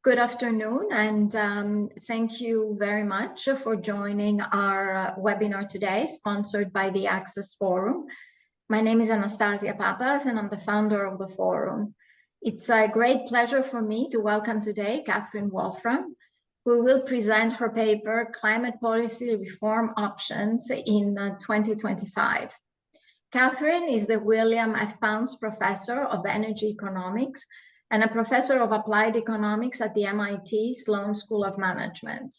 Good afternoon, and thank you very much for joining our webinar today, sponsored by the Access Forum. My name is Anastasia Papas, and I'm the founder of the forum. It's a great pleasure for me to welcome today Catherine Wolfram, who will present her paper, Climate Policy Reform Options in 2025. Catherine is the William F. Pounds Professor of Energy Economics and a professor of applied economics at the MIT Sloan School of Management.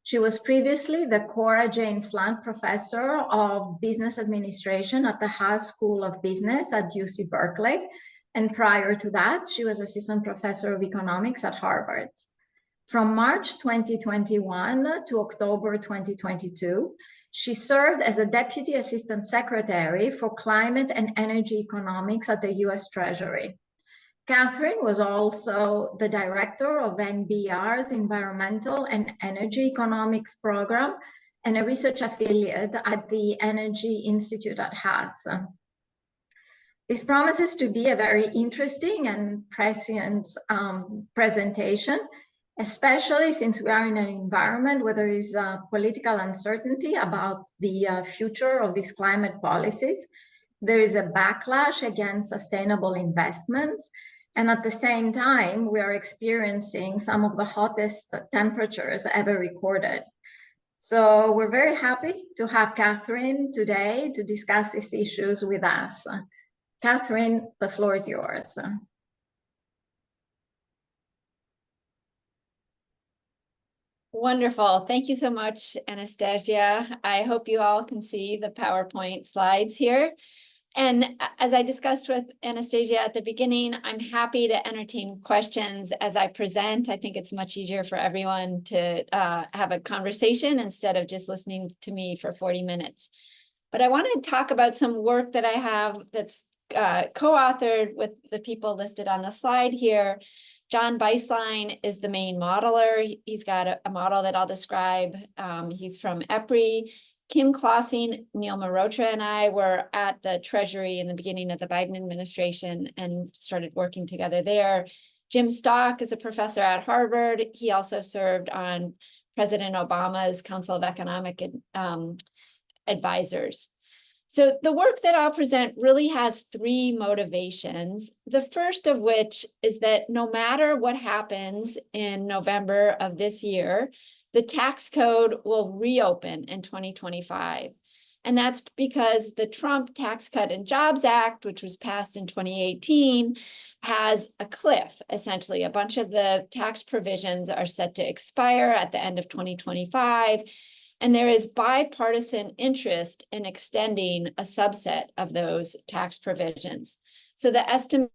She was previously the Cora Jane Flunt Professor of Business Administration at the Haas School of Business at UC Berkeley. And prior to that, she was Assistant Professor of Economics at Harvard. From March 2021 to October 2022, she served as a Deputy Assistant Secretary for Climate and Energy Economics at the US Treasury. Catherine was also the director of NBR's Environmental and Energy Economics program and a research affiliate at the Energy Institute at Haas. This promises to be a very interesting and prescient presentation, especially since we are in an environment where there is political uncertainty about the future of these climate policies. There is a backlash against sustainable investments. And at the same time, we are experiencing some of the hottest temperatures ever recorded. So we're very happy to have Catherine today to discuss these issues with us. Catherine, the floor is yours. Wonderful. Thank you so much, Anastasia. I hope you all can see the PowerPoint slides here. And as I discussed with Anastasia at the beginning, I'm happy to entertain questions as I present. I think it's much easier for everyone to have a conversation instead of just listening to me for 40 minutes. But I want to talk about some work that I have that's co-authored with the people listed on the slide here. John Beislein is the main modeler. He's got a model that I'll describe. He's from EPRI. Kim Klossing, Neil Mehrotra, and I were at the Treasury in the beginning of the Biden administration and started working together there. Jim Stock is a professor at Harvard. He also served on President Obama's Council of Economic Advisors. So the work that I'll present really has three motivations. The first of which is that no matter what happens in November of this year, the tax code will reopen in 2025. And that's because the Trump Tax Cut and Jobs Act, which was passed in 2018, has a cliff. Essentially, a bunch of the tax provisions are set to expire at the end of 2025. And there is bipartisan interest in extending a subset of those tax provisions. So the estimates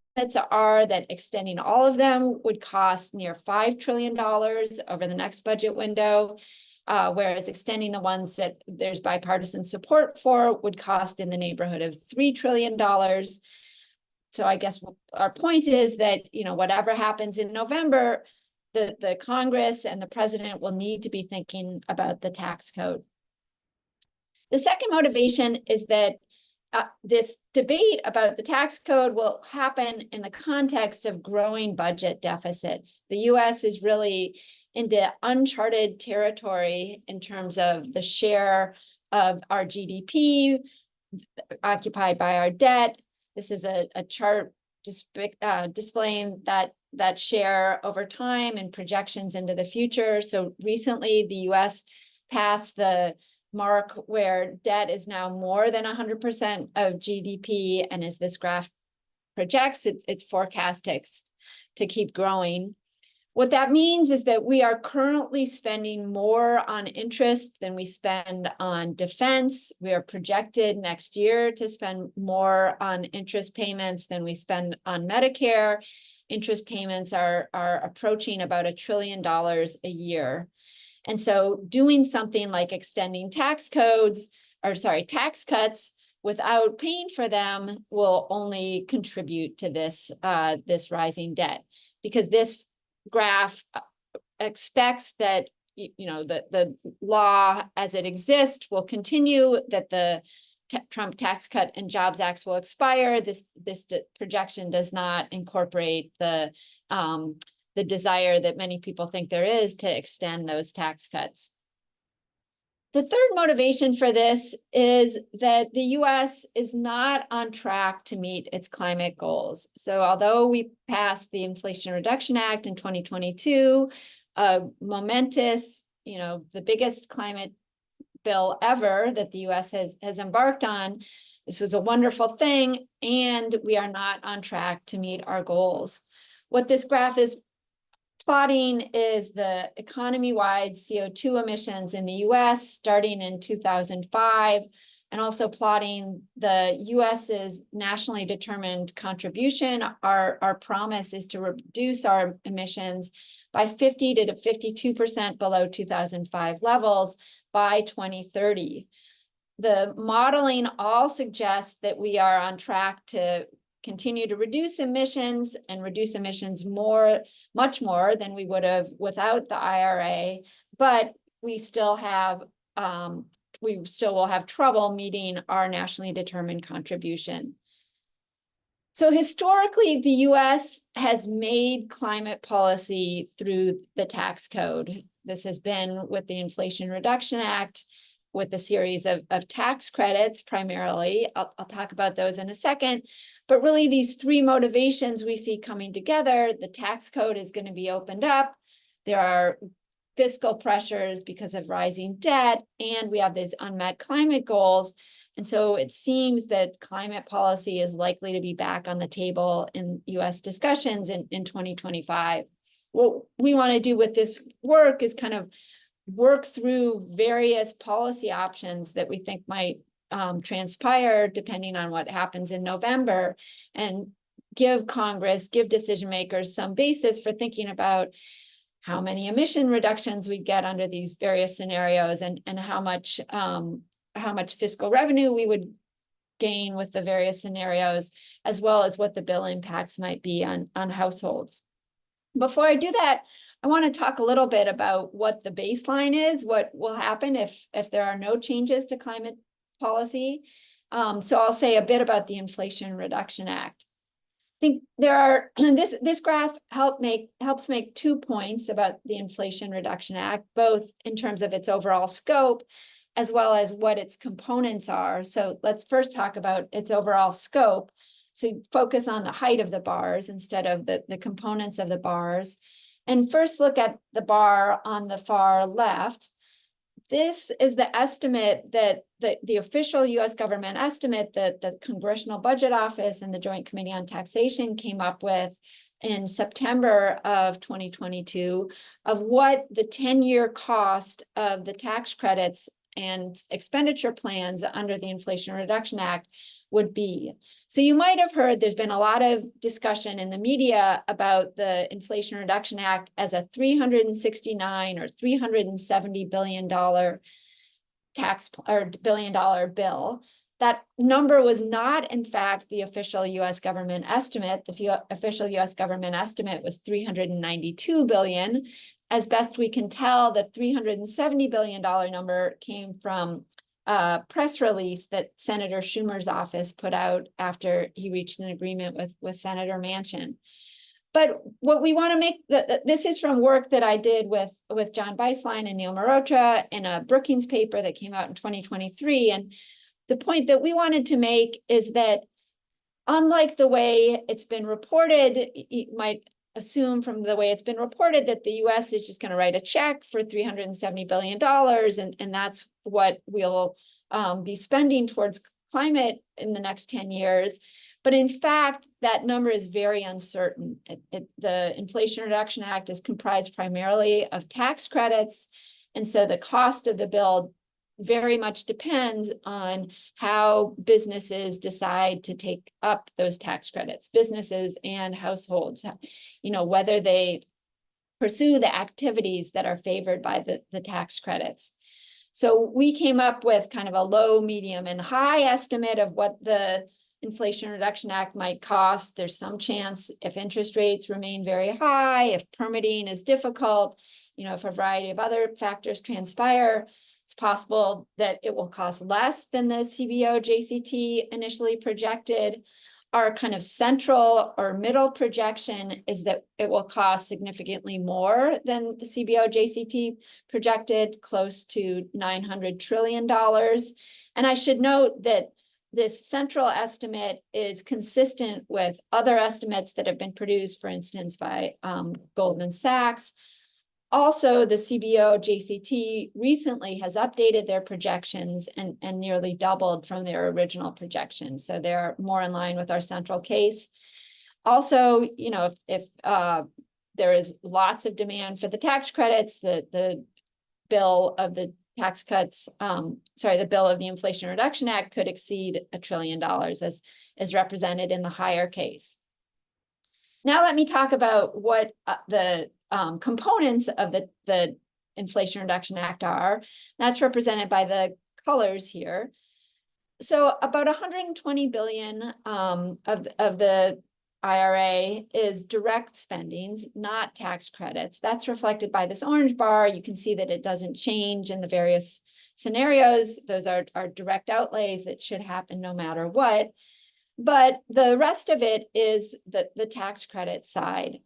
are that extending all of them would cost near $5 trillion over the next budget window, whereas extending the ones that there's bipartisan support for would cost in the neighborhood of $3 trillion. So I guess our point is that, whatever happens in November, the Congress and the president will need to be thinking about the tax code. The second motivation is that this debate about the tax code will happen in the context of growing budget deficits. The US is really into uncharted territory in terms of the share of our GDP occupied by our debt. This is a chart displaying that share over time and projections into the future. So recently, the US passed the mark where debt is now more than 100% of GDP. And as this graph projects, it's forecast to keep growing. What that means is that we are currently spending more on interest than we spend on defense. We are projected next year to spend more on interest payments than we spend on Medicare. Interest payments are approaching about $1 trillion a year. And so doing something like extending tax cuts without paying for them will only contribute to this rising debt, because this graph expects that the law as it exists will continue, that the Trump Tax Cut and Jobs Act will expire. This projection does not incorporate the the desire that many people think there is to extend those tax cuts. The third motivation for this is that the US is not on track to meet its climate goals. So although we passed the Inflation Reduction Act in 2022, a momentous, the biggest climate bill ever that the US has embarked on, this was a wonderful thing, and we are not on track to meet our goals. What this graph is plotting is the economy-wide CO2 emissions in the US starting in 2005, and also plotting the US's nationally determined contribution. Our promise is to reduce our emissions by 50 to 52% below 2005 levels by 2030. The modeling all suggests that we are on track to continue to reduce emissions and reduce emissions much more than we would have without the IRA, but we still will have trouble meeting our nationally determined contribution. So historically, the US has made climate policy through the tax code. This has been with the Inflation Reduction Act, with a series of tax credits primarily. I'll talk about those in a second. But really, these three motivations we see coming together. The tax code is going to be opened up. There are fiscal pressures because of rising debt, and we have these unmet climate goals. And so it seems that climate policy is likely to be back on the table in US discussions in 2025. What we want to do with this work is kind of work through various policy options that we think might transpire depending on what happens in November, and give Congress, give decision makers some basis for thinking about how many emission reductions we get under these various scenarios, and how much fiscal revenue we would gain with the various scenarios, as well as what the bill impacts might be on households. Before I do that, I want to talk a little bit about what the baseline is, what will happen if there are no changes to climate policy. So I'll say a bit about the Inflation Reduction Act. I think there are, this graph helps make 2 points about the Inflation Reduction Act, both in terms of its overall scope, as well as what its components are. So let's first talk about its overall scope. So focus on the height of the bars instead of the components of the bars. And first look at the bar on the far left. This is the estimate that the official US government estimate that the Congressional Budget Office and the Joint Committee on Taxation came up with in September of 2022 of what the 10-year cost of the tax credits and expenditure plans under the Inflation Reduction Act would be. So you might have heard there's been a lot of discussion in the media about the Inflation Reduction Act as a $369 or $370 billion billion-dollar bill. That number was not, in fact, the official US government estimate. The official US government estimate was $392 billion. As best we can tell, the $370 billion number came from a press release that Senator Schumer's office put out after he reached an agreement with Senator Manchin. But what we want to make, this is from work that I did with John Beislein and Neil Mehrotra in a Brookings paper that came out in 2023. And the point that we wanted to make is that unlike the way it's been reported, you might assume from the way it's been reported that the US is just going to write a check for $370 billion, and that's what we'll be spending towards climate in the next 10 years. But in fact, that number is very uncertain. The Inflation Reduction Act is comprised primarily of tax credits, and so the cost of the bill very much depends on how businesses decide to take up those tax credits, businesses and households, whether they pursue the activities that are favored by the tax credits. So we came up with kind of a low, medium, and high estimate of what the Inflation Reduction Act might cost. There's some chance if interest rates remain very high, if permitting is difficult, if a variety of other factors transpire, it's possible that it will cost less than the CBO JCT initially projected. our kind of central or middle projection is that it will cost significantly more than the CBO-JCT projected, close to $900 trillion. And I should note that this central estimate is consistent with other estimates that have been produced, for instance, by Goldman Sachs. Also, the CBO-JCT recently has updated their projections and nearly doubled from their original projections. So they're more in line with our central case. Also, you know, if there is lots of demand for the tax credits, the bill of the tax cuts, the bill of the Inflation Reduction Act could exceed $1 trillion as represented in the higher case. Now let me talk about what the components of the Inflation Reduction Act are. That's represented by the colors here. So about 120 billion of the IRA is direct spendings, not tax credits. That's reflected by this orange bar. You can see that it doesn't change in the various scenarios. Those are direct outlays that should happen no matter what. But the rest of it is the tax credit side.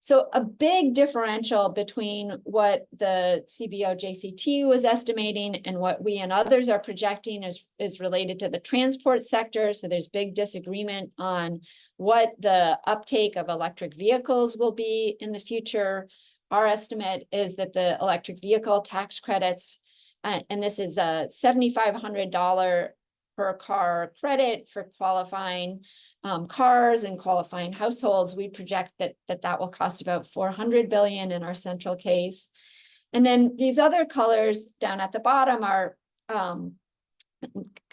So a big differential between what the CBO-JCT was estimating and what we and others are projecting is related to the transport sector. So there's big disagreement on what the uptake of electric vehicles will be in the future. Our estimate is that the electric vehicle tax credits, and this is a $7,500 per car credit for qualifying cars and qualifying households. We project that will cost about $400 billion in our central case. And then these other colors down at the bottom are kind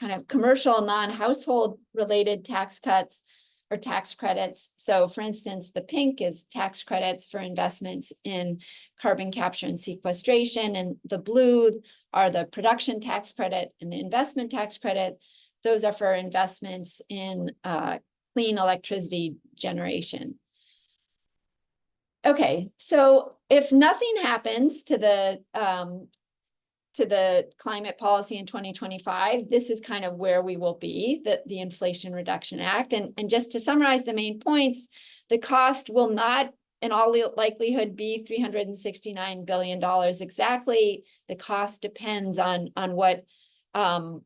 of commercial non-household related tax cuts or tax credits. So for instance, the pink is tax credits for investments in carbon capture and sequestration, and the blue are the production tax credit and the investment tax credit. Those are for investments in clean electricity generation. Okay, so if nothing happens to the climate policy in 2025, this is kind of where we will be, the Inflation Reduction Act. And just to summarize the main points, the cost will not in all likelihood be $369 billion exactly. The cost depends on what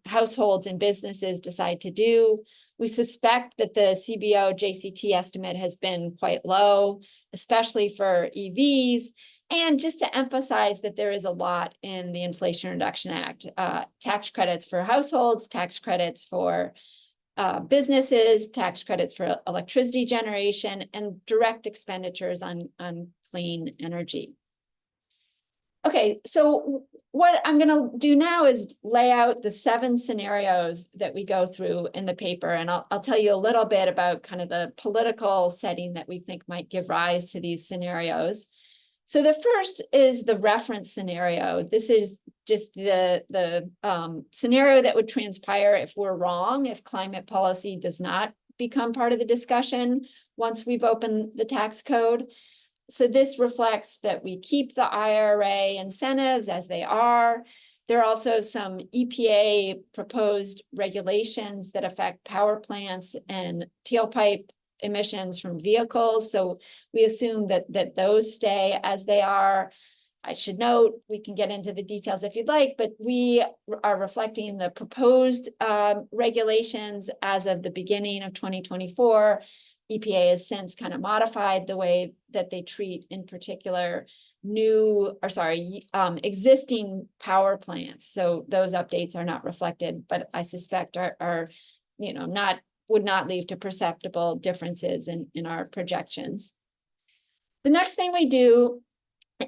households and businesses decide to do. We suspect that the CBO-JCT estimate has been quite low, especially for EVs. And just to emphasize that there is a lot in the Inflation Reduction Act, tax credits for households, tax credits for businesses, tax credits for electricity generation, and direct expenditures on clean energy. Okay, so what I'm going to do now is lay out the 7 scenarios that we go through in the paper, and I'll tell you a little bit about kind of the political setting that we think might give rise to these scenarios. So the first is the reference scenario. This is just the scenario that would transpire if we're wrong, if climate policy does not become part of the discussion once we've opened the tax code. So this reflects that we keep the IRA incentives as they are. There are also some EPA proposed regulations that affect power plants and tailpipe emissions from vehicles. So we assume that those stay as they are. I should note, we can get into the details if you'd like, but we are reflecting the proposed regulations as of the beginning of 2024. EPA has since kind of modified the way that they treat, in particular, existing power plants. So those updates are not reflected, but I suspect are would not lead to perceptible differences in our projections. The next thing we do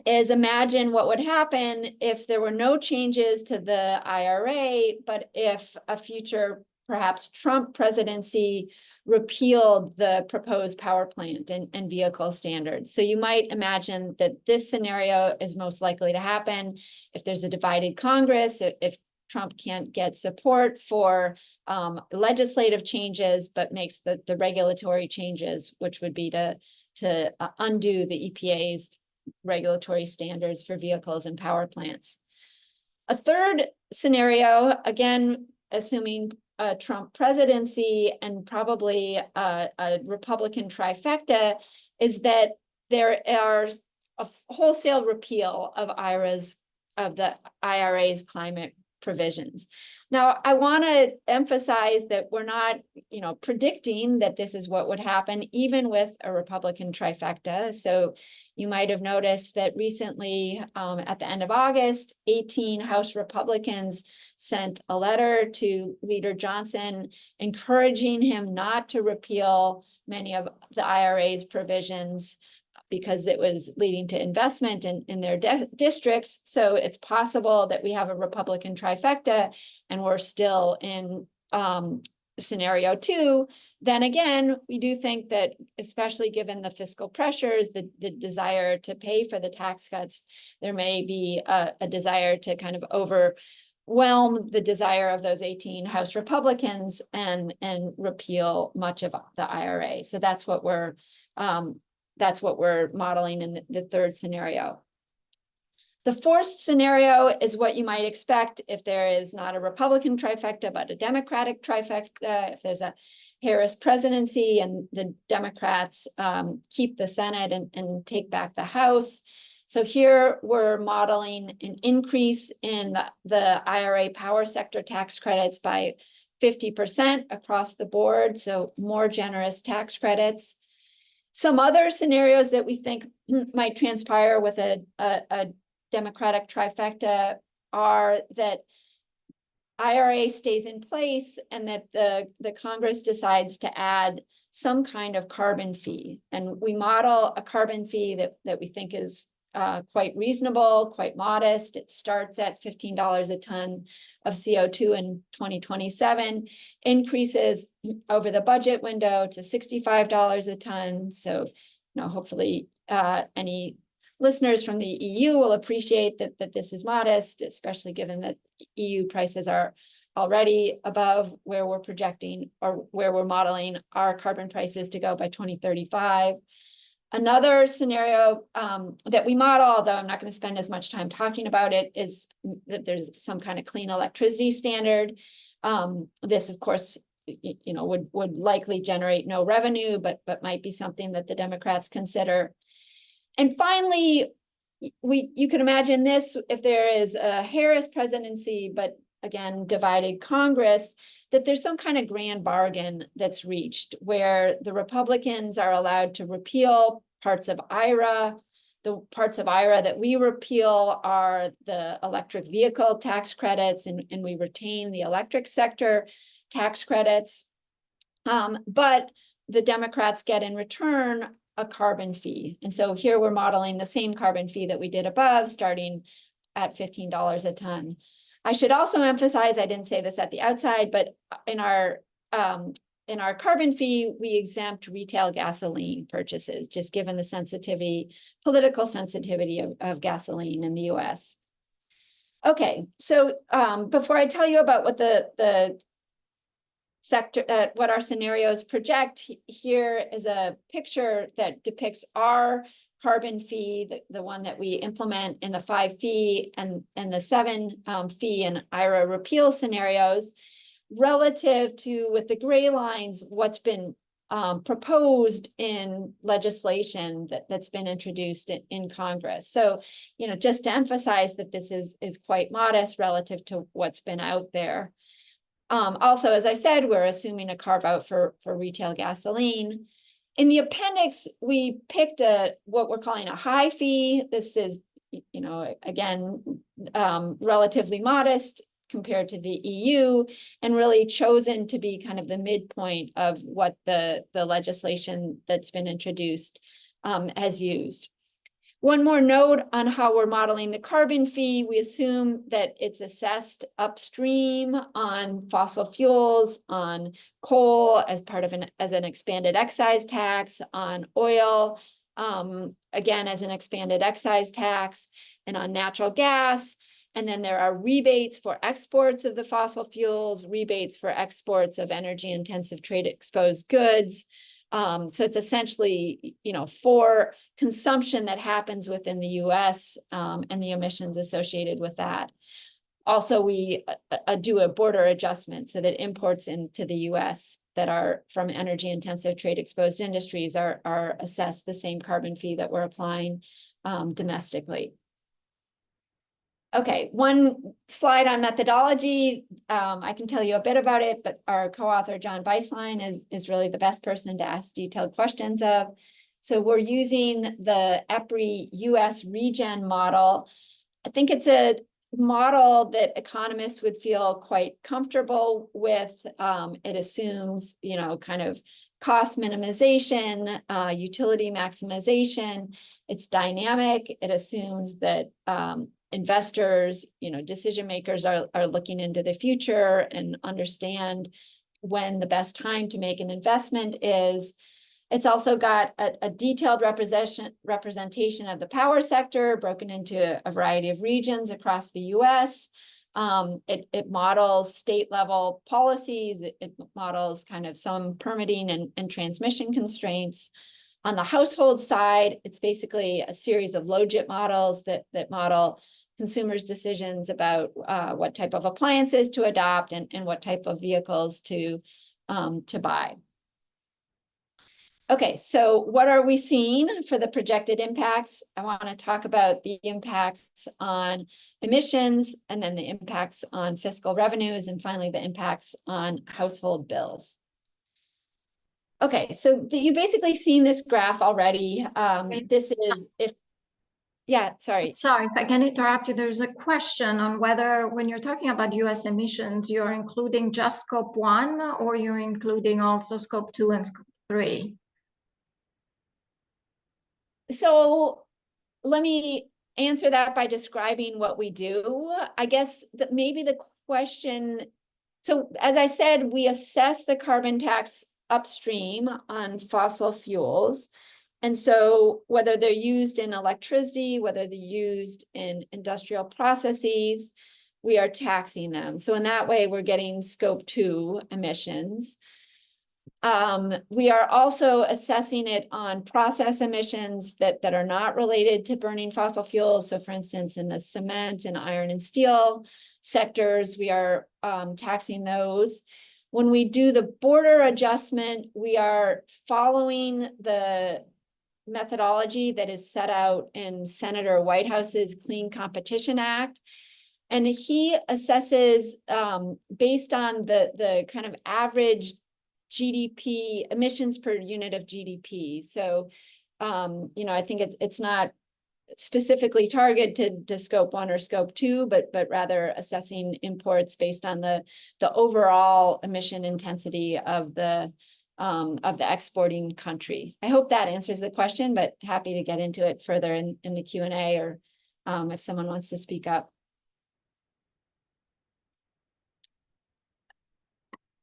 is imagine what would happen if there were no changes to the IRA, but if a future, perhaps Trump presidency, repealed the proposed power plant and vehicle standards. So you might imagine that this scenario is most likely to happen if there's a divided Congress, if Trump can't get support for legislative changes, but makes the regulatory changes, which would be to undo the EPA's regulatory standards for vehicles and power plants. A third scenario, again, assuming a Trump presidency and probably a Republican trifecta is that there are a wholesale repeal of the IRA's climate provisions. Now, I want to emphasize that we're not, predicting that this is what would happen, even with a Republican trifecta. So you might have noticed that recently, at the end of August, 18 House Republicans sent a letter to Leader Johnson encouraging him not to repeal many of the IRA's provisions because it was leading to investment in their districts. So it's possible that we have a Republican trifecta and we're still in scenario 2. Then again, we do think that, especially given the fiscal pressures, the desire to pay for the tax cuts, there may be a desire to kind of overwhelm the desire of those 18 House Republicans and repeal much of the IRA. So that's what we're modeling in the third scenario. The fourth scenario is what you might expect if there is not a Republican trifecta, but a Democratic trifecta. If there's a Harris presidency and the Democrats keep the Senate and take back the House. So here we're modeling an increase in the IRA power sector tax credits by 50% across the board. So more generous tax credits. Some other scenarios that we think might transpire with a Democratic trifecta are that IRA stays in place and that the Congress decides to add some kind of carbon fee. And we model a carbon fee that we think is quite reasonable, quite modest. It starts at $15 a ton of CO2 in 2027, increases over the budget window to $65 a ton. So, hopefully any listeners from the EU will appreciate that this is modest, especially given that EU prices are already above where we're projecting or where we're modeling our carbon prices to go by 2035. Another scenario that we model, although I'm not going to spend as much time talking about it, is that there's some kind of clean electricity standard. This, of course, would likely generate no revenue, but might be something that the Democrats consider. And finally, you can imagine this if there is a Harris presidency, but again, divided Congress, that there's some kind of grand bargain that's reached where the Republicans are allowed to repeal parts of IRA. The parts of IRA that we repeal are the electric vehicle tax credits, and we retain the electric sector tax credits. But the Democrats get in return a carbon fee. And so here we're modeling the same carbon fee that we did above, starting at $15 a ton. I should also emphasize, I didn't say this at the outside, but in our carbon fee, we exempt retail gasoline purchases, just given the political sensitivity of gasoline in the US. Okay, so before I tell you about what the sector, what our scenarios project, here is a picture that depicts our carbon fee, the one that we implement in the 5 fee and the 7 fee and IRA repeal scenarios, relative to, with the gray lines, what's been proposed in legislation that's been introduced in Congress. So, just to emphasize that this is quite modest relative to what's been out there. Also, as I said, we're assuming a carve out for retail gasoline. In the appendix, we picked what we're calling a high fee. This is, again, relatively modest compared to the EU, and really chosen to be kind of the midpoint of what the legislation that's been introduced has used. One more note on how we're modeling the carbon fee. We assume that it's assessed upstream on fossil fuels, on coal as part of as an expanded excise tax, on oil, again, as an expanded excise tax, and on natural gas. And then there are rebates for exports of the fossil fuels, rebates for exports of energy intensive trade exposed goods. So it's essentially, for consumption that happens within the US and the emissions associated with that. Also, we do a border adjustment so that imports into the US that are from energy intensive trade exposed industries are assessed the same carbon fee that we're applying domestically. Okay, one slide on methodology. I can tell you a bit about it, but our co-author, John Beislein, is really the best person to ask detailed questions of. So we're using the EPRI US regen model. I think it's a model that economists would feel quite comfortable with. It assumes, kind of cost minimization, utility maximization. It's dynamic. It assumes that investors, decision makers are looking into the future and understand when the best time to make an investment is. It's also got a detailed representation of the power sector broken into a variety of regions across the US. It models state level policies. It models kind of some permitting and transmission constraints. On the household side, it's basically a series of logit models that model consumers' decisions about what type of appliances to adopt and what type of vehicles to buy. Okay, so what are we seeing for the projected impacts? I want to talk about the impacts on emissions, and then the impacts on fiscal revenues, and finally the impacts on household bills. Okay, so you've basically seen this graph already. This is sorry. Sorry, if I can interrupt you, there's a question on whether when you're talking about US emissions, you're including just scope 1 or you're including also scope 2 and scope 3. So let me answer that by describing what we do. I guess that maybe the question, so as I said, we assess the carbon tax upstream on fossil fuels. And so whether they're used in electricity, whether they're used in industrial processes, we are taxing them. So in that way, we're getting scope 2 emissions. We are also assessing it on process emissions that are not related to burning fossil fuels. So for instance, in the cement and iron and steel sectors, we are taxing those. When we do the border adjustment, we are following the methodology that is set out in Senator Whitehouse's Clean Competition Act. And he assesses based on the kind of average GDP emissions per unit of GDP. So, I think it's not specifically targeted to scope 1 or scope 2, but rather assessing imports based on the overall emission intensity of the exporting country. I hope that answers the question, but happy to get into it further in the Q&A or if someone wants to speak up.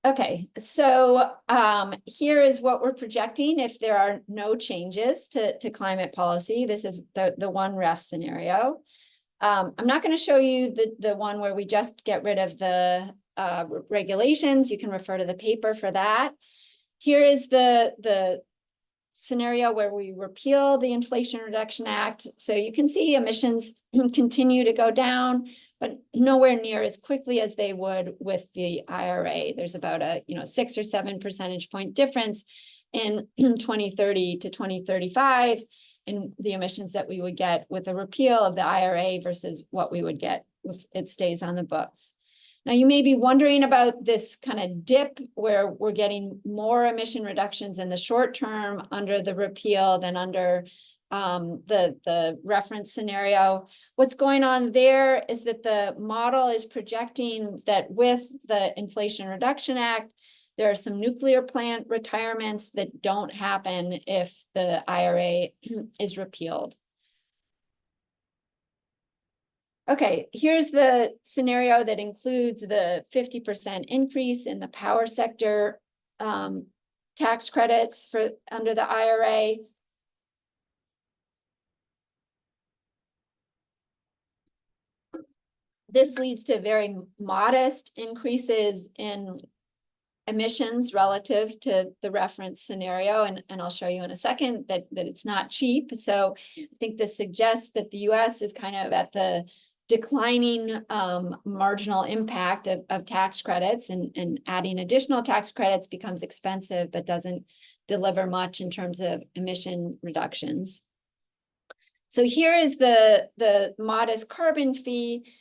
Okay, so here is what we're projecting if there are no changes to climate policy. This is the one ref scenario. I'm not going to show you the one where we just get rid of the regulations. You can refer to the paper for that. Here is the scenario where we repeal the Inflation Reduction Act. So you can see emissions continue to go down, but nowhere near as quickly as they would with the IRA. There's about a 6 or 7 percentage point difference in 2030 to 2035 in the emissions that we would get with a repeal of the IRA versus what we would get if it stays on the books. Now, you may be wondering about this kind of dip where we're getting more emission reductions in the short term under the repeal than under the reference scenario. What's going on there is that the model is projecting that with the Inflation Reduction Act, there are some nuclear plant retirements that don't happen if the IRA is repealed. Okay, here's the scenario that includes the 50% increase in the power sector tax credits for under the IRA. This leads to very modest increases in emissions relative to the reference scenario. And I'll show you in a second that it's not cheap. So I think this suggests that the US is kind of at the declining marginal impact of tax credits, and adding additional tax credits becomes expensive, but doesn't deliver much in terms of emission reductions. So here is the modest carbon fee.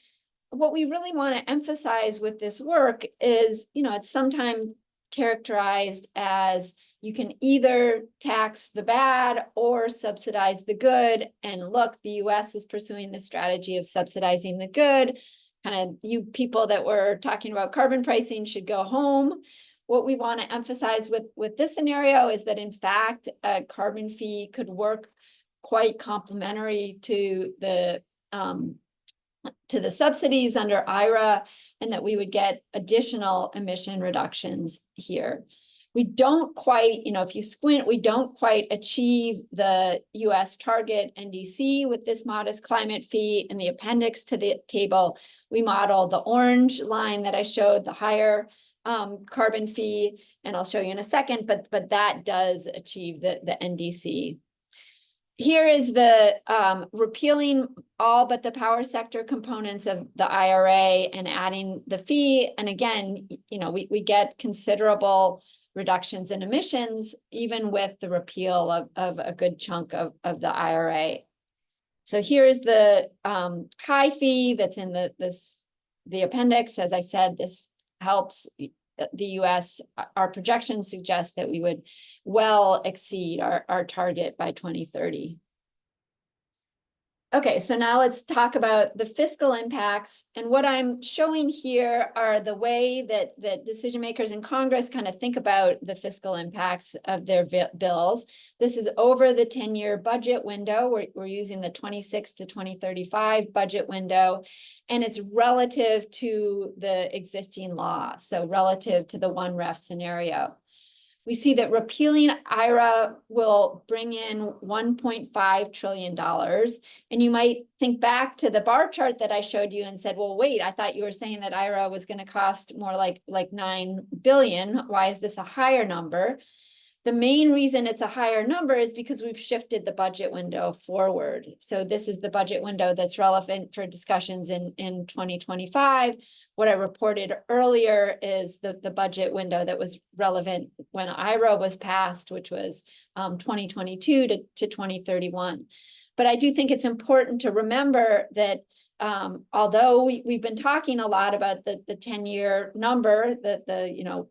What we really want to emphasize with this work is, it's sometimes characterized as you can either tax the bad or subsidize the good. And look, the US is pursuing the strategy of subsidizing the good. Kind of, you people that were talking about carbon pricing should go home. What we want to emphasize with this scenario is that, in fact, a carbon fee could work quite complementary to the subsidies under IRA, and that we would get additional emission reductions here. We don't quite, if you squint, we don't quite achieve the US target NDC with this modest climate fee. In the appendix to the table, we model the orange line that I showed, the higher carbon fee, and I'll show you in a second, but that does achieve the NDC. Here is the repealing all but the power sector components of the IRA and adding the fee. And again, we get considerable reductions in emissions, even with the repeal of a good chunk of the IRA. So here is the high fee that's in the appendix. As I said, this helps the US. Our projections suggest that we would well exceed our target by 2030. Okay, so now let's talk about the fiscal impacts. And what I'm showing here are the way that decision makers in Congress kind of think about the fiscal impacts of their bills. This is over the 10-year budget window. We're using the 26 to 2035 budget window, and it's relative to the existing law, so relative to the 1-ref scenario. We see that repealing IRA will bring in $1.5 trillion. And you might think back to the bar chart that I showed you and said, well, wait, I thought you were saying that IRA was going to cost more like $9 billion. Why is this a higher number? The main reason it's a higher number is because we've shifted the budget window forward. So this is the budget window that's relevant for discussions in 2025. What I reported earlier is the budget window that was relevant when IRA was passed, which was 2022 to 2031. But I do think it's important to remember that although we've been talking a lot about the 10-year number, that the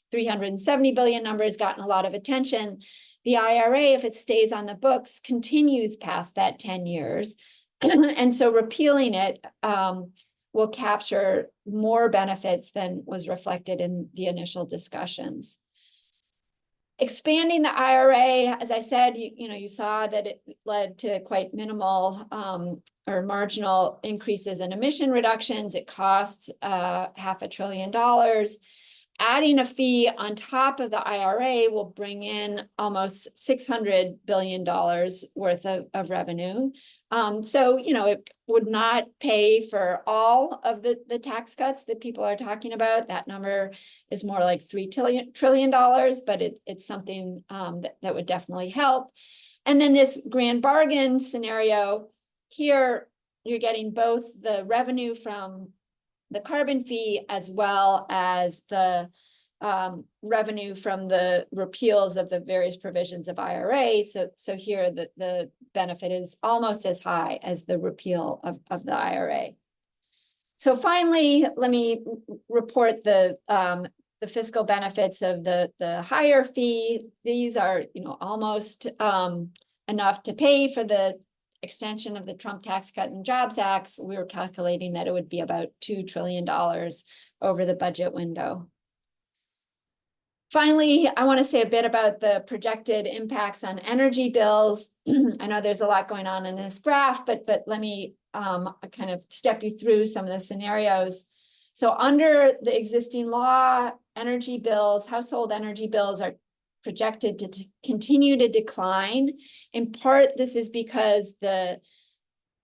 370 billion number has gotten a lot of attention. The IRA, if it stays on the books, continues past that 10 years. And so repealing it will capture more benefits than was reflected in the initial discussions. Expanding the IRA, as I said, you saw that it led to quite minimal or marginal increases in emission reductions. It costs $500 billion. Adding a fee on top of the IRA will bring in almost $600 billion worth of revenue. So, it would not pay for all of the tax cuts that people are talking about. That number is more like $3 trillion, but it's something that would definitely help. And then this grand bargain scenario, here you're getting both the revenue from the carbon fee as well as the revenue from the repeals of the various provisions of IRA. So here the benefit is almost as high as the repeal of the IRA. So finally, let me report the fiscal benefits of the higher fee. These are almost enough to pay for the extension of the Trump Tax Cut and Jobs Acts. We were calculating that it would be about $2 trillion over the budget window. Finally, I want to say a bit about the projected impacts on energy bills. I know there's a lot going on in this graph, but let me kind of step you through some of the scenarios. So under the existing law, energy bills, household energy bills are projected to continue to decline. In part, this is because the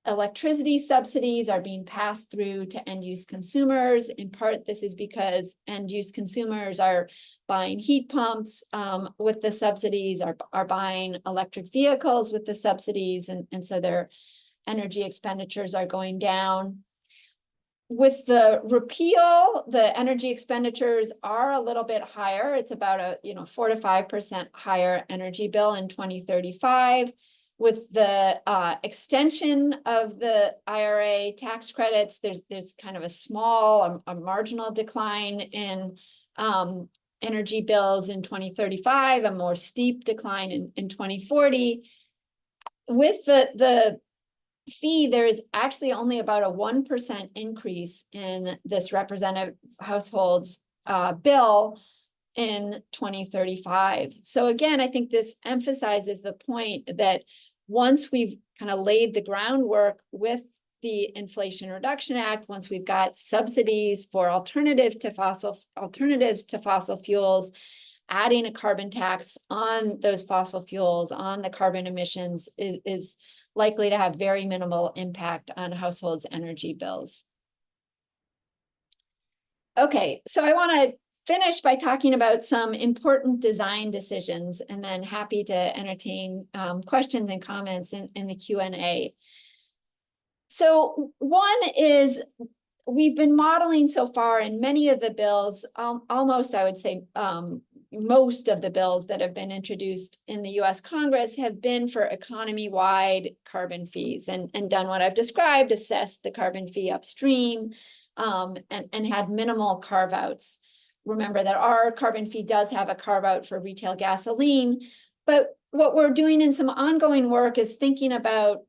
electricity subsidies are being passed through to end-use consumers. In part, this is because end-use consumers are buying heat pumps with the subsidies, are buying electric vehicles with the subsidies, and so they're energy expenditures are going down. With the repeal, the energy expenditures are a little bit higher. It's about a 4 to 5% higher energy bill in 2035. With the extension of the IRA tax credits, there's kind of a small, a marginal decline in energy bills in 2035, a more steep decline in 2040. With the fee, there is actually only about a 1% increase in this representative households bill in 2035. So again, I think this emphasizes the point that once we've kind of laid the groundwork with the Inflation Reduction Act, once we've got subsidies for alternatives to fossil fuels, adding a carbon tax on those fossil fuels, on the carbon emissions is likely to have very minimal impact on households' energy bills. Okay, so I want to finish by talking about some important design decisions, and then happy to entertain questions and comments in the Q&A. So one is, we've been modeling so far in many of the bills, almost I would say most of the bills that have been introduced in the US Congress have been for economy-wide carbon fees and done what I've described, assessed the carbon fee upstream, and had minimal carve-outs. Remember that our carbon fee does have a carve-out for retail gasoline, but what we're doing in some ongoing work is thinking about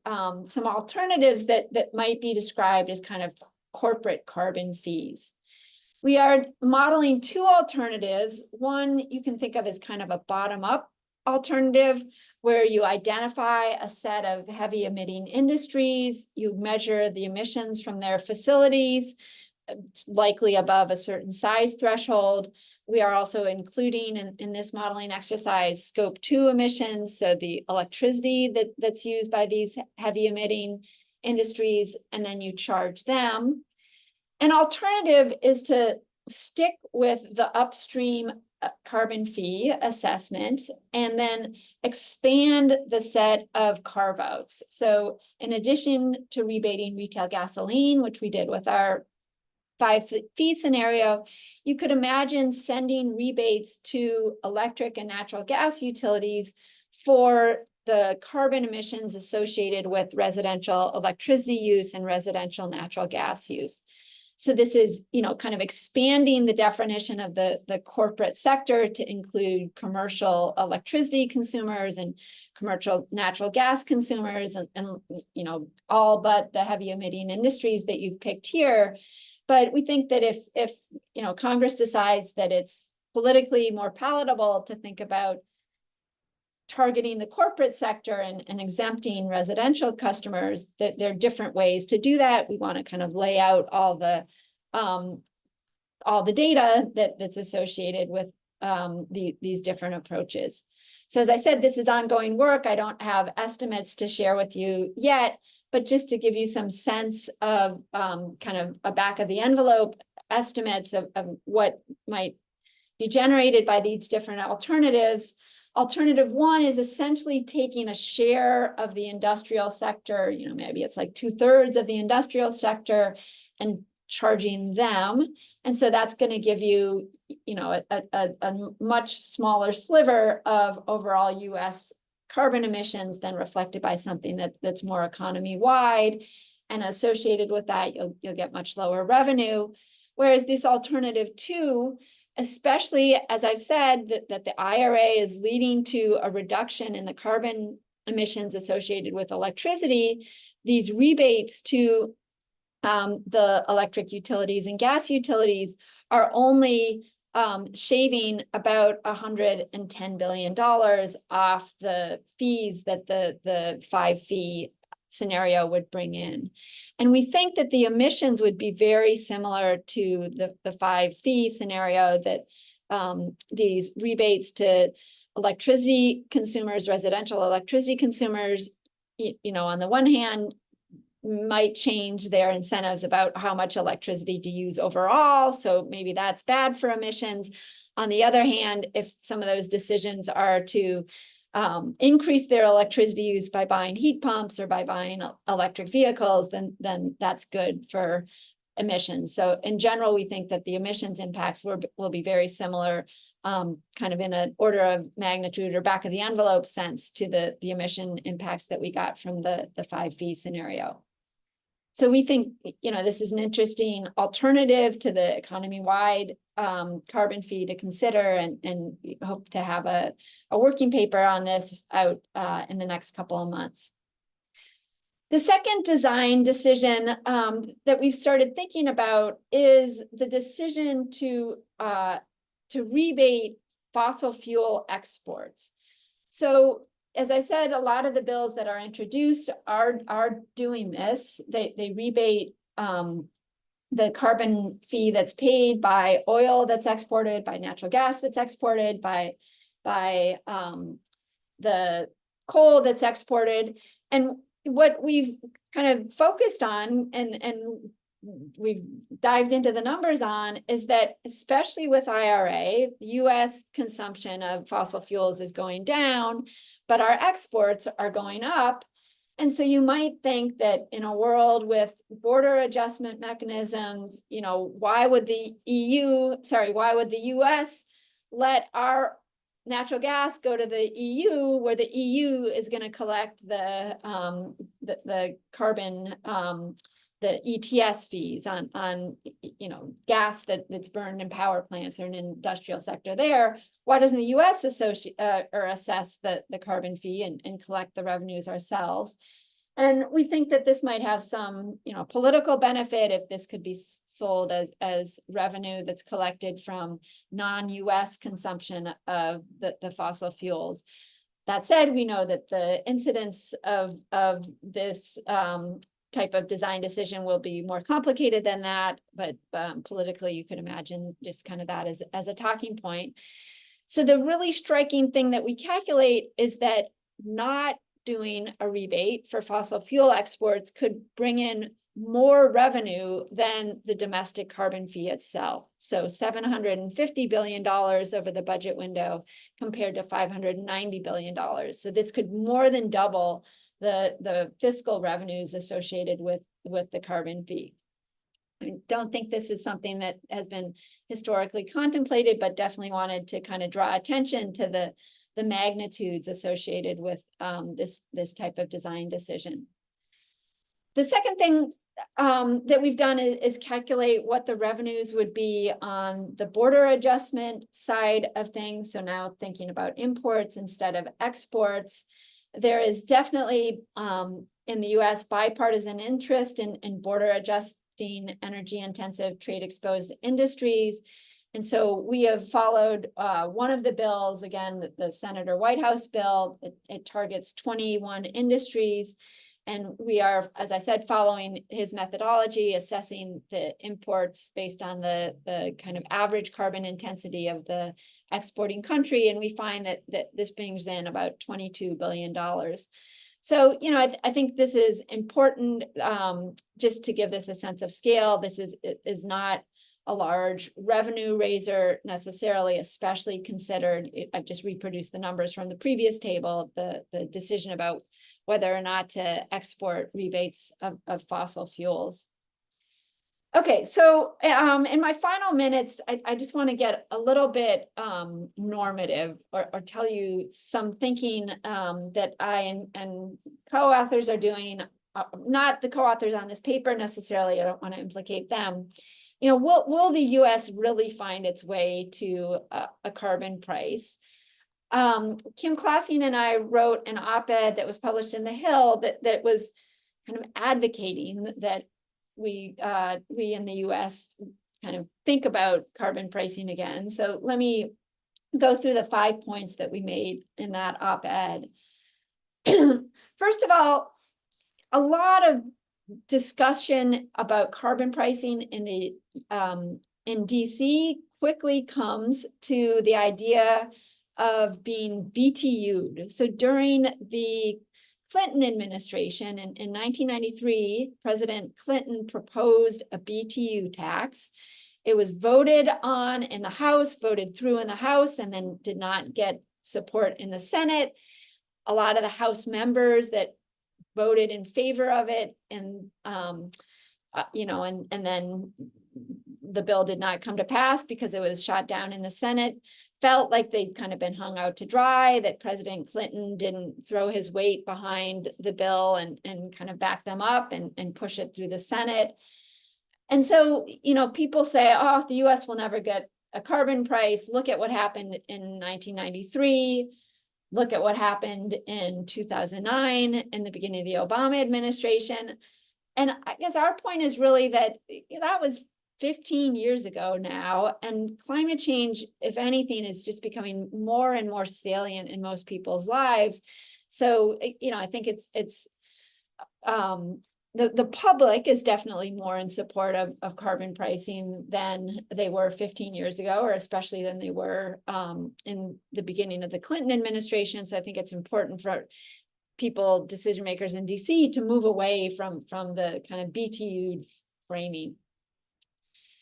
some alternatives that might be described as kind of corporate carbon fees. We are modeling two alternatives. One you can think of as kind of a bottom-up alternative, where you identify a set of heavy emitting industries, you measure the emissions from their facilities, likely above a certain size threshold. We are also including in this modeling exercise scope 2 emissions, so the electricity that's used by these heavy emitting industries, and then you charge them. An alternative is to stick with the upstream carbon fee assessment and then expand the set of carve-outs. So in addition to rebating retail gasoline, which we did with our 5 fee scenario, you could imagine sending rebates to electric and natural gas utilities for the carbon emissions associated with residential electricity use and residential natural gas use. So this is, kind of expanding the definition of the corporate sector to include commercial electricity consumers and commercial natural gas consumers and all but the heavy emitting industries that you've picked here. But we think that if Congress decides that it's politically more palatable to think about targeting the corporate sector and exempting residential customers, that there are different ways to do that. We want to kind of lay out all the data that's associated with these different approaches. So as I said, this is ongoing work. I don't have estimates to share with you yet, but just to give you some sense of kind of a back of the envelope estimates of what might be generated by these different alternatives. Alternative 1 is essentially taking a share of the industrial sector, maybe it's like 2/3 of the industrial sector, and charging them. And so that's going to give you, a much smaller sliver of overall US carbon emissions than reflected by something that's more economy-wide. And associated with that, you'll get much lower revenue. Whereas this alternative 2, especially as I've said, that the IRA is leading to a reduction in the carbon emissions associated with electricity, these rebates to the electric utilities and gas utilities are only shaving about $110 billion off the fees that the 5 fee scenario would bring in. And we think that the emissions would be very similar to the 5 fee scenario, that these rebates to electricity consumers, residential electricity consumers, on the one hand, might change their incentives about how much electricity to use overall. So maybe that's bad for emissions. On the other hand, if some of those decisions are to increase their electricity use by buying heat pumps or by buying electric vehicles, then that's good for emissions. So in general, we think that the emissions impacts will be very similar, kind of in an order of magnitude or back of the envelope sense to the emission impacts that we got from the 5 fee scenario. So we think, this is an interesting alternative to the economy-wide carbon fee to consider, and hope to have a working paper on this out in the next couple of months. The second design decision that we've started thinking about is the decision to rebate fossil fuel exports. So, as I said, a lot of the bills that are introduced are doing this. They rebate the carbon fee that's paid by oil that's exported, by natural gas that's exported, by the coal that's exported. And what we've kind of focused on and we've dived into the numbers on is that, especially with IRA, US consumption of fossil fuels is going down, but our exports are going up. And so you might think that in a world with border adjustment mechanisms, why would the US let our natural gas go to the EU, where the EU is going to collect the carbon, the ETS fees on gas that's burned in power plants or an industrial sector there. Why doesn't the US assess the carbon fee and collect the revenues ourselves? And we think that this might have some political benefit if this could be sold as revenue that's collected from non-US consumption of the fossil fuels. That said, we know that the incidence of this type of design decision will be more complicated than that, but politically you could imagine just kind of that as a talking point. So the really striking thing that we calculate is that not doing a rebate for fossil fuel exports could bring in more revenue than the domestic carbon fee itself. So $750 billion over the budget window compared to $590 billion. So this could more than double the fiscal revenues associated with the carbon fee. I don't think this is something that has been historically contemplated, but definitely wanted to kind of draw attention to the magnitudes associated with this type of design decision. The second thing that we've done is calculate what the revenues would be on the border adjustment side of things. So now thinking about imports instead of exports. There is definitely in the US bipartisan interest in border adjusting energy intensive trade exposed industries. And so we have followed one of the bills, again, the Senator Whitehouse bill. It targets 21 industries. And we are, as I said, following his methodology, assessing the imports based on the kind of average carbon intensity of the exporting country. And we find that this brings in about $22 billion. So, I think this is important just to give this a sense of scale. This is not a large revenue raiser necessarily, especially considered, I've just reproduced the numbers from the previous table, the decision about whether or not to export rebates of fossil fuels. Okay, so in my final minutes, I just want to get a little bit normative or tell you some thinking that I and co-authors are doing, not the co-authors on this paper necessarily, I don't want to implicate them. Will the US really find its way to a carbon price? Kim Klassing and I wrote an op-ed that was published in The Hill that was kind of advocating that we in the US kind of think about carbon pricing again. So let me go through the 5 points that we made in that op-ed. First of all, a lot of discussion about carbon pricing in DC quickly comes to the idea of being BTU'd. So during the Clinton administration in 1993, President Clinton proposed a BTU tax. It was voted on in the House, voted through in the House, and then did not get support in the Senate. a lot of the House members that voted in favor of it, and you know, and then the bill did not come to pass because it was shot down in the Senate, felt like they'd kind of been hung out to dry, that President Clinton didn't throw his weight behind the bill and kind of back them up and push it through the Senate. And so, you know, people say, oh, the US will never get a carbon price. Look at what happened in 1993. Look at what happened in 2009 in the beginning of the Obama administration. And I guess our point is really that that was 15 years ago now, and climate change, if anything, is just becoming more and more salient in most people's lives. So, you know, I think it's the public is definitely more in support of carbon pricing than they were 15 years ago, or especially than they were in the beginning of the Clinton administration. So I think it's important for people, decision makers in DC, to move away from the kind of BTU framing.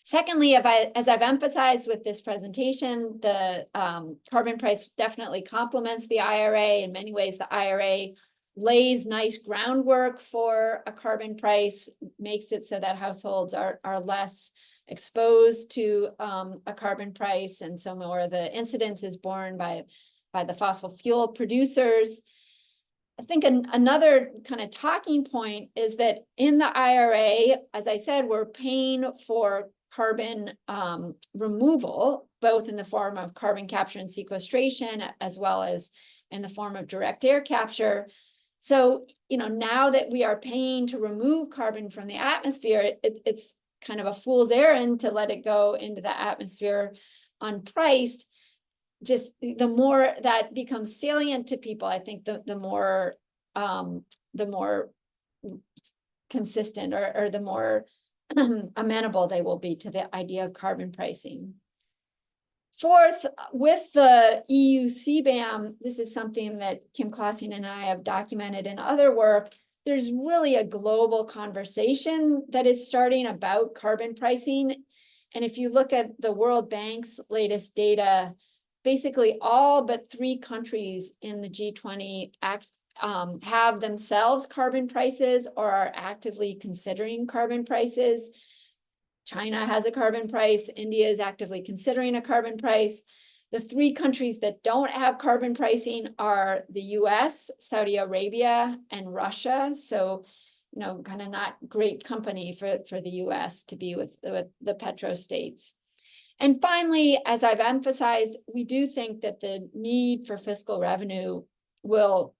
Secondly, as I've emphasized with this presentation, the carbon price definitely complements the IRA. In many ways, the IRA lays nice groundwork for a carbon price, makes it so that households are less exposed to a carbon price, and so more of the incidence is borne by the fossil fuel producers. I think another kind of talking point is that in the IRA, as I said, we're paying for carbon removal, both in the form of carbon capture and sequestration, as well as in the form of direct air capture. So, you know, now that we are paying to remove carbon from the atmosphere, it's kind of a fool's errand to let it go into the atmosphere unpriced. Just the more that becomes salient to people, I think the more consistent or the more amenable they will be to the idea of carbon pricing. Fourth, with the EU CBAM, this is something that Kim Klossing and I have documented in other work. There's really a global conversation that is starting about carbon pricing. And if you look at the World Bank's latest data, basically all but 3 countries in the G20 have themselves carbon prices or are actively considering carbon prices. China has a carbon price. India is actively considering a carbon price. The 3 countries that don't have carbon pricing are the US, Saudi Arabia, and Russia. So, you know, kind of not great company for the US to be with the petro-states. And finally, as I've emphasized, we do think that the need for fiscal revenue will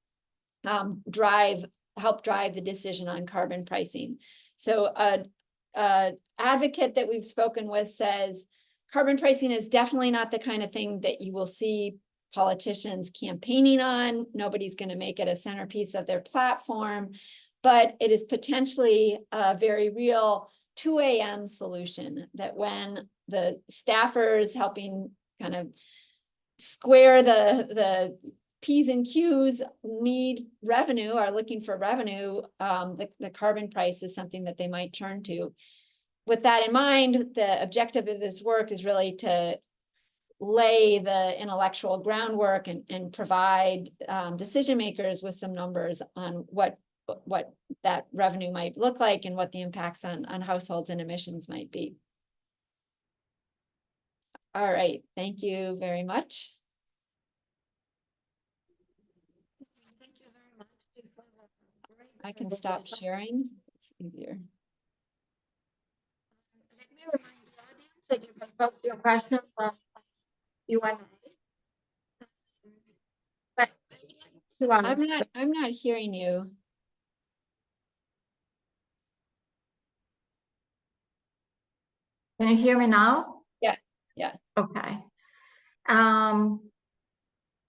help drive the decision on carbon pricing. So advocate that we've spoken with says carbon pricing is definitely not the kind of thing that you will see politicians campaigning on. Nobody's going to make it a centerpiece of their platform, but it is potentially a very real 2 a.m. solution, that when the staffers helping kind of square the P's and Q's need revenue, are looking for revenue, the carbon price is something that they might turn to. With that in mind, the objective of this work is really to lay the intellectual groundwork and provide decision makers with some numbers on what that revenue might look like and what the impacts on households and emissions might be. All right, thank you very much. Thank you very much. I can stop sharing. It's easier. Let me remind the audience that you can post your questions on Q&A. But I'm not hearing you. Can you hear me now? Yeah. Okay.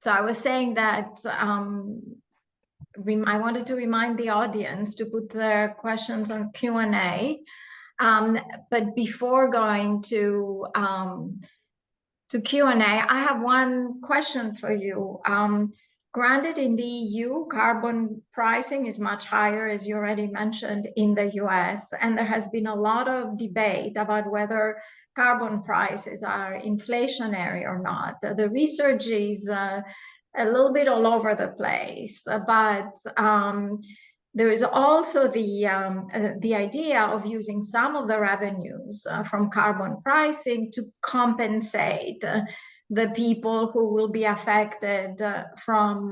So I was saying that I wanted to remind the audience to put their questions on Q&A. But before going to Q&A, I have one question for you. Granted, in the EU, carbon pricing is much higher, as you already mentioned, in the US, and there has been a lot of debate about whether carbon prices are inflationary or not. The research is a little bit all over the place, but there is also the idea of using some of the revenues from carbon pricing to compensate the people who will be affected from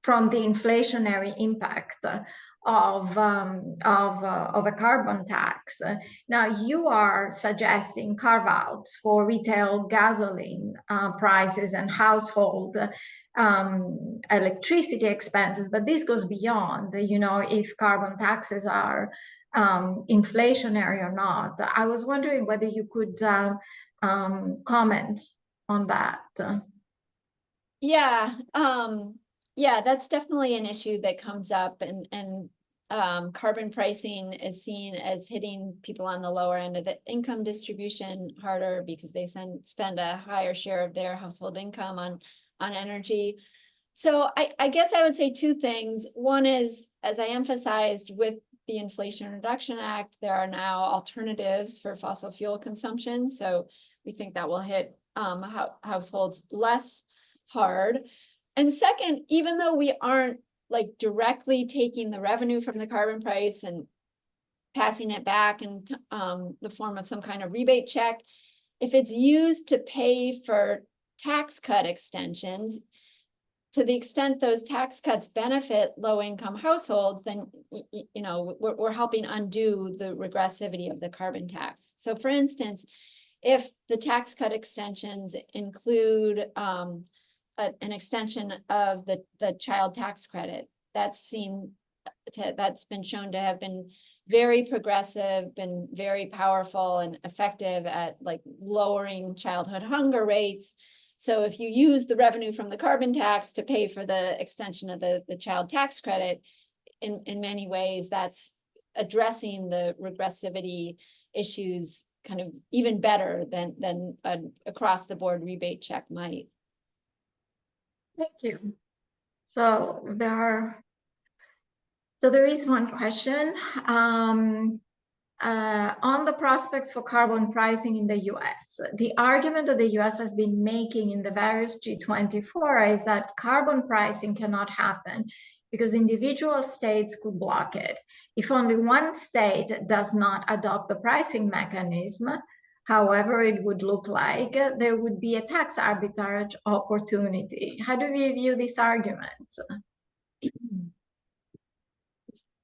the inflationary impact of a carbon tax. Now, you are suggesting carve-outs for retail gasoline prices and household electricity expenses, but this goes beyond, if carbon taxes are inflationary or not. I was wondering whether you could comment on that. Yeah, yeah, that's definitely an issue that comes up, and carbon pricing is seen as hitting people on the lower end of the income distribution harder because they spend a higher share of their household income on energy. So I guess I would say two things. One is, as I emphasized, with the Inflation Reduction Act, there are now alternatives for fossil fuel consumption. So we think that will hit households less hard. And second, even though we aren't like directly taking the revenue from the carbon price and passing it back in the form of some kind of rebate check, if it's used to pay for tax cut extensions, to the extent those tax cuts benefit low-income households, then we're helping undo the regressivity of the carbon tax. So, for instance, if the tax cut extensions include an extension of the child tax credit, that's been shown to have been very progressive, been very powerful and effective at like lowering childhood hunger rates. So if you use the revenue from the carbon tax to pay for the extension of the child tax credit, in many ways, that's addressing the regressivity issues kind of even better than an across the board rebate check might. Thank you. So there is one question on the prospects for carbon pricing in the US. The argument that the US has been making in the various G20 fora is that carbon pricing cannot happen because individual states could block it. If only one state does not adopt the pricing mechanism, however it would look like, there would be a tax arbitrage opportunity. How do we view this argument?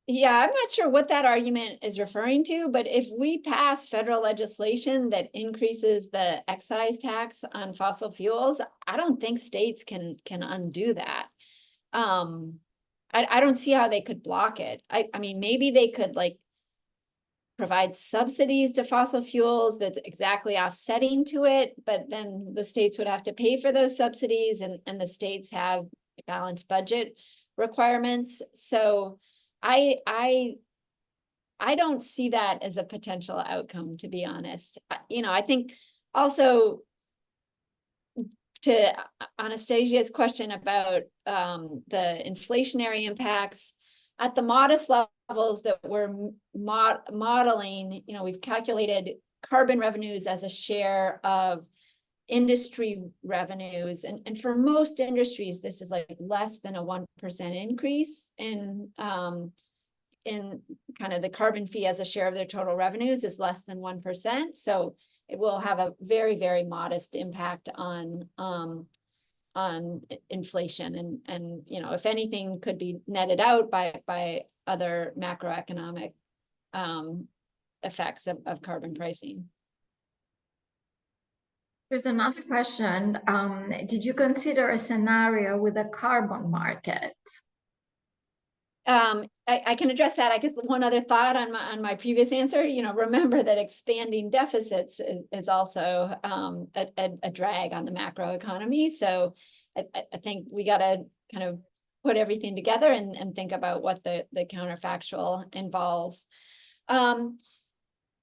Yeah, I'm not sure what that argument is referring to, but if we pass federal legislation that increases the excise tax on fossil fuels, I don't think states can undo that. I don't see how they could block it. I mean, maybe they could like provide subsidies to fossil fuels that's exactly offsetting to it, but then the states would have to pay for those subsidies, and the states have balanced budget requirements. So I don't see that as a potential outcome, to be honest. I think also to Anastasia's question about the inflationary impacts at the modest levels that we're modeling, we've calculated carbon revenues as a share of industry revenues, and for most industries this is like less than a 1% increase in kind of the carbon fee as a share of their total revenues is less than 1%, so it will have a very, very modest impact on inflation, and if anything could be netted out by other macroeconomic effects of carbon pricing. There's another question. Did you consider a scenario with a carbon market? I can address that. I guess one other thought on my previous answer, remember that expanding deficits is also a drag on the macro economy. So I think we got to kind of put everything together and think about what the counterfactual involves.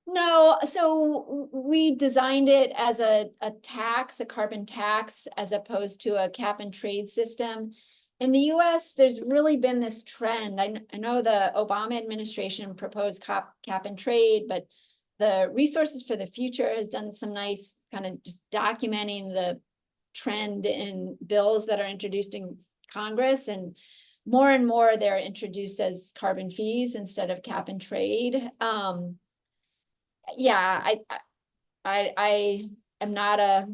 No, so we designed it as a tax, a carbon tax, as opposed to a cap and trade system. In the US, there's really been this trend. I know the Obama administration proposed cap and trade, but the Resources for the Future has done some nice kind of just documenting the trend in bills that are introduced in Congress, and more they're introduced as carbon fees instead of cap and trade. Yeah, I am not a,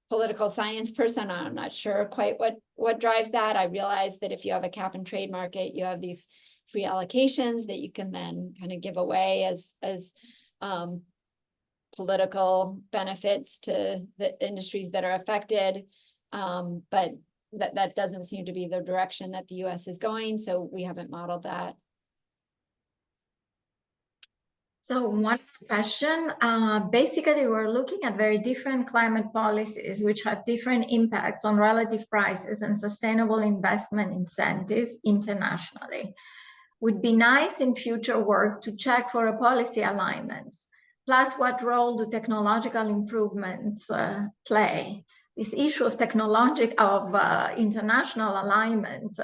political science person. I'm not sure quite what drives that. I realize that if you have a cap and trade market, you have these free allocations that you can then kind of give away as political benefits to the industries that are affected. But that doesn't seem to be the direction that the US is going, so we haven't modeled that. So one question, basically we're looking at very different climate policies which have different impacts on relative prices and sustainable investment incentives internationally. Would be nice in future work to check for a policy alignments. Plus, what role do technological improvements play? This issue of international alignment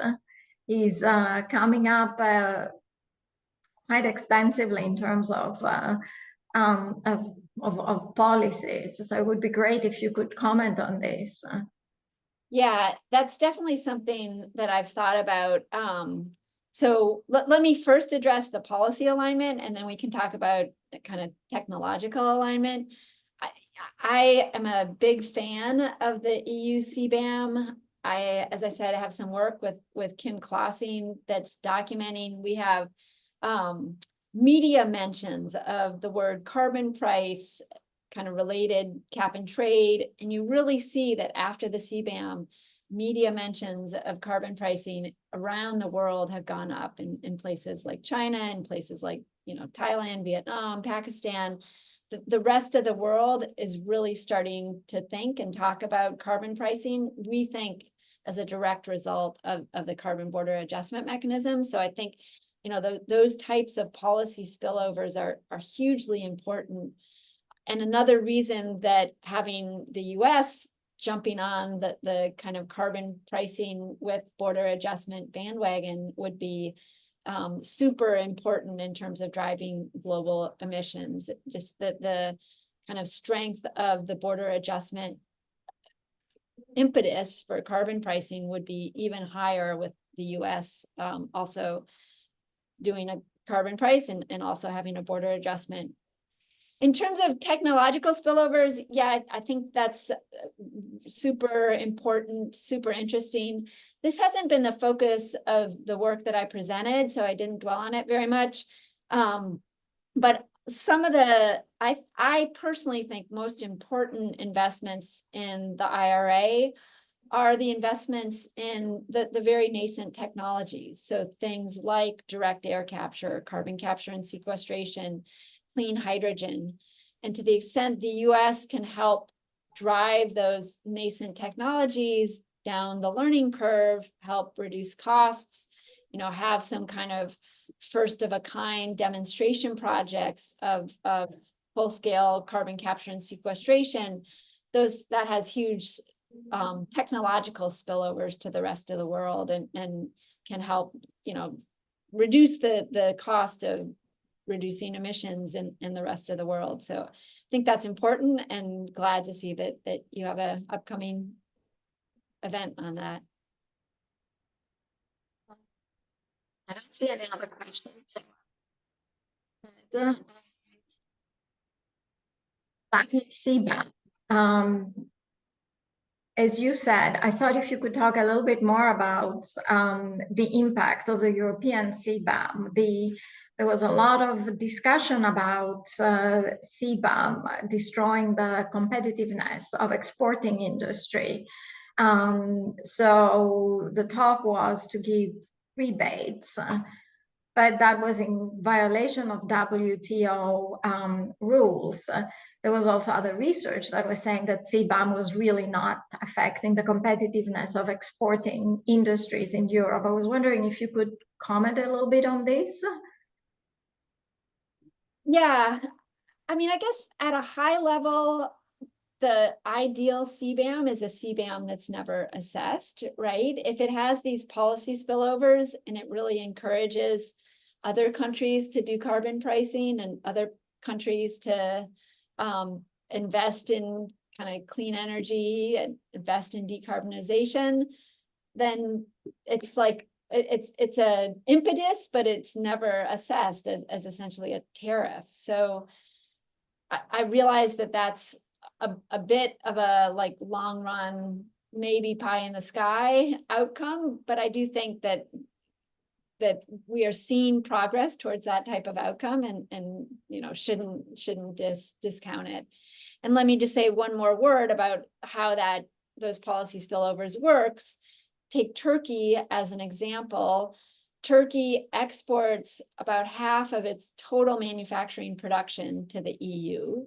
is coming up quite extensively in terms of policies. So it would be great if you could comment on this. Yeah, that's definitely something that I've thought about. So let me first address the policy alignment, and then we can talk about the kind of technological alignment. I am a big fan of the EU CBAM. As I said, I have some work with Kim Klossing that's documenting. We have media mentions of the word carbon price, kind of related cap and trade, and you really see that after the CBAM, media mentions of carbon pricing around the world have gone up in places like China, and places like Thailand, Vietnam, Pakistan. The rest of the world is really starting to think and talk about carbon pricing, we think, as a direct result of the carbon border adjustment mechanism. So I think those types of policy spillovers are hugely important. And another reason that having the US jumping on the kind of carbon pricing with border adjustment bandwagon would be super important in terms of driving global emissions. Just the kind of strength of the border adjustment impetus for carbon pricing would be even higher with the US also doing a carbon price and also having a border adjustment. In terms of technological spillovers, yeah, I think that's super important, super interesting. This hasn't been the focus of the work that I presented, so I didn't dwell on it very much. But some of I personally think most important investments in the IRA are the investments in the very nascent technologies. So things like direct air capture, carbon capture and sequestration, clean hydrogen. And to the extent the US can help drive those nascent technologies down the learning curve, help reduce costs, have some kind of first of a kind demonstration projects of full-scale carbon capture and sequestration, that has huge technological spillovers to the rest of the world and can help, reduce the cost of reducing emissions in the rest of the world. So I think that's important, and glad to see that you have an upcoming event on that. I don't see any other questions. Back at CBAM, as you said, I thought if you could talk a little bit more about the impact of the European CBAM. There was a lot of discussion about CBAM destroying the competitiveness of exporting industry. So the talk was to give rebates, but that was in violation of WTO rules. There was also other research that was saying that CBAM was really not affecting the competitiveness of exporting industries in Europe. I was wondering if you could comment a little bit on this. Yeah, I mean, I guess at a high level, the ideal CBAM is a CBAM that's never assessed, right? If it has these policy spillovers and it really encourages other countries to do carbon pricing and other countries to invest in kind of clean energy and invest in decarbonization, then it's like it's an impetus, but it's never assessed as essentially a tariff. So I realize that that's a bit of a like long run, maybe pie in the sky outcome, but I do think that we are seeing progress towards that type of outcome, and you know, shouldn't discount it. And let me just say one more word about how those policy spillovers works. Take Turkey as an example. Turkey exports about half of its total manufacturing production to the EU.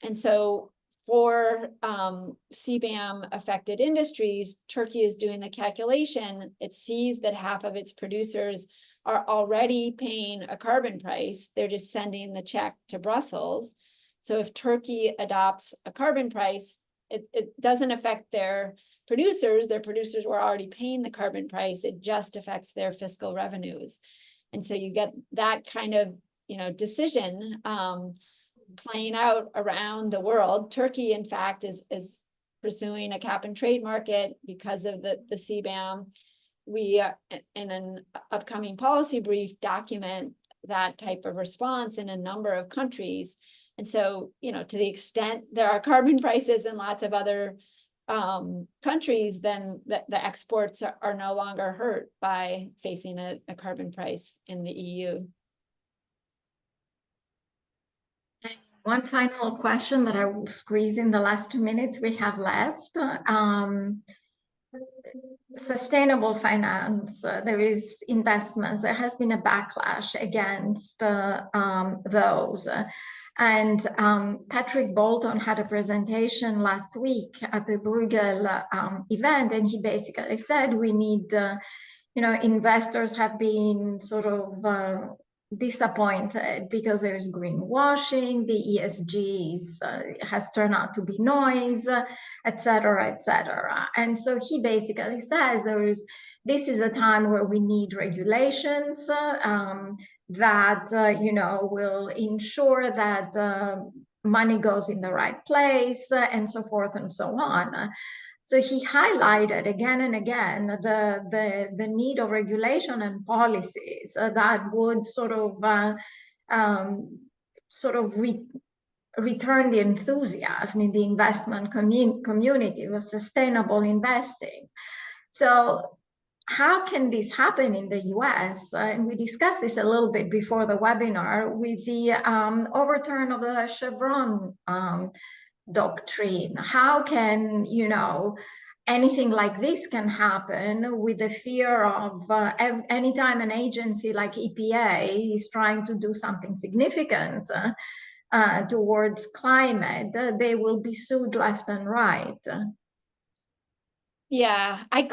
And so for CBAM affected industries, Turkey is doing the calculation. It sees that half of its producers are already paying a carbon price. They're just sending the check to Brussels. So if Turkey adopts a carbon price, it doesn't affect their producers. Their producers were already paying the carbon price. It just affects their fiscal revenues. And so you get that kind of, you know, decision playing out around the world. Turkey, in fact, is pursuing a cap and trade market because of the CBAM. We, in an upcoming policy brief, document that type of response in a number of countries. And so, you know, to the extent there are carbon prices in lots of other countries, then the exports are no longer hurt by facing a carbon price in the EU. One final question that I will squeeze in the last 2 minutes we have left. Sustainable finance, there is investments. There has been a backlash against those. And Patrick Bolton had a presentation last week at the Bruegel event, and he basically said we need, you know, investors have been sort of disappointed because there's greenwashing, the ESG has turned out to be noise, et cetera, et cetera. And so he basically says this is a time where we need regulations that, you know, will ensure that money goes in the right place and so forth and so on. So he highlighted again and again the need of regulation and policies that would sort of return the enthusiasm in the investment community with sustainable investing. So how can this happen in the US? And we discussed this a little bit before the webinar with the overturn of the Chevron doctrine. How can, you know, anything like this can happen with the fear of anytime an agency like EPA is trying to do something significant towards climate, they will be sued left and right. Yeah, I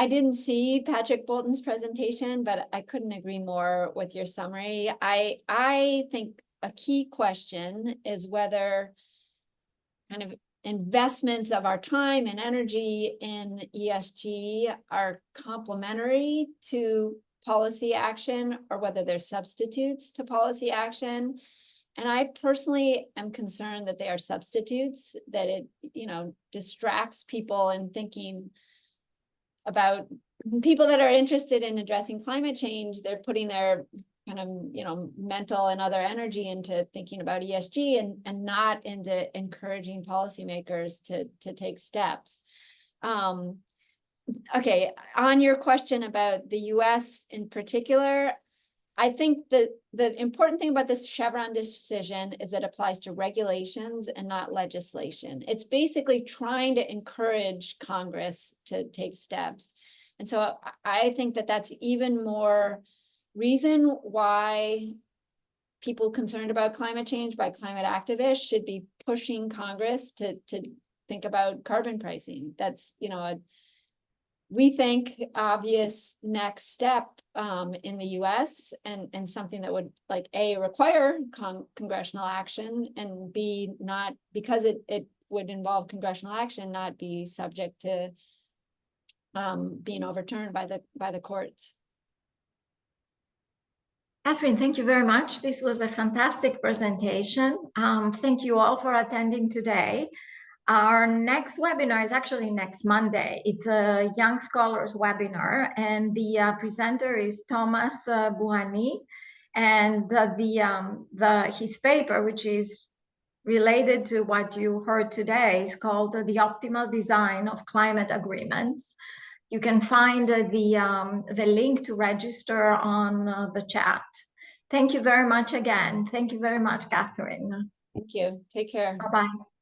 didn't see Patrick Bolton's presentation, but I couldn't agree more with your summary. I think a key question is whether kind of investments of our time and energy in ESG are complementary to policy action or whether they're substitutes to policy action. And I personally am concerned that they are substitutes, that it, you know, distracts people in thinking about people that are interested in addressing climate change. They're putting their kind of, you know, mental and other energy into thinking about ESG and not into encouraging policymakers to take steps. Okay, on your question about the US in particular, I think that the important thing about this Chevron decision is that it applies to regulations and not legislation. It's basically trying to encourage Congress to take steps. And so I think that that's even more reason why people concerned about climate change by climate activists should be pushing Congress to think about carbon pricing. That's, you know, we think obvious next step in the US and something that would, like, A, require congressional action, and B, not, because it would involve congressional action, not be subject to being overturned by the courts. Catherine, thank you very much. This was a fantastic presentation. Thank you all for attending today. Our next webinar is actually next Monday. It's a Young Scholars webinar, and the presenter is Thomas Bouhani, and his paper, which is related to what you heard today, is called The Optimal Design of Climate Agreements. You can find the link to register on the chat. Thank you very much again. Thank you very much, Catherine. Thank you. Take care. Bye-bye.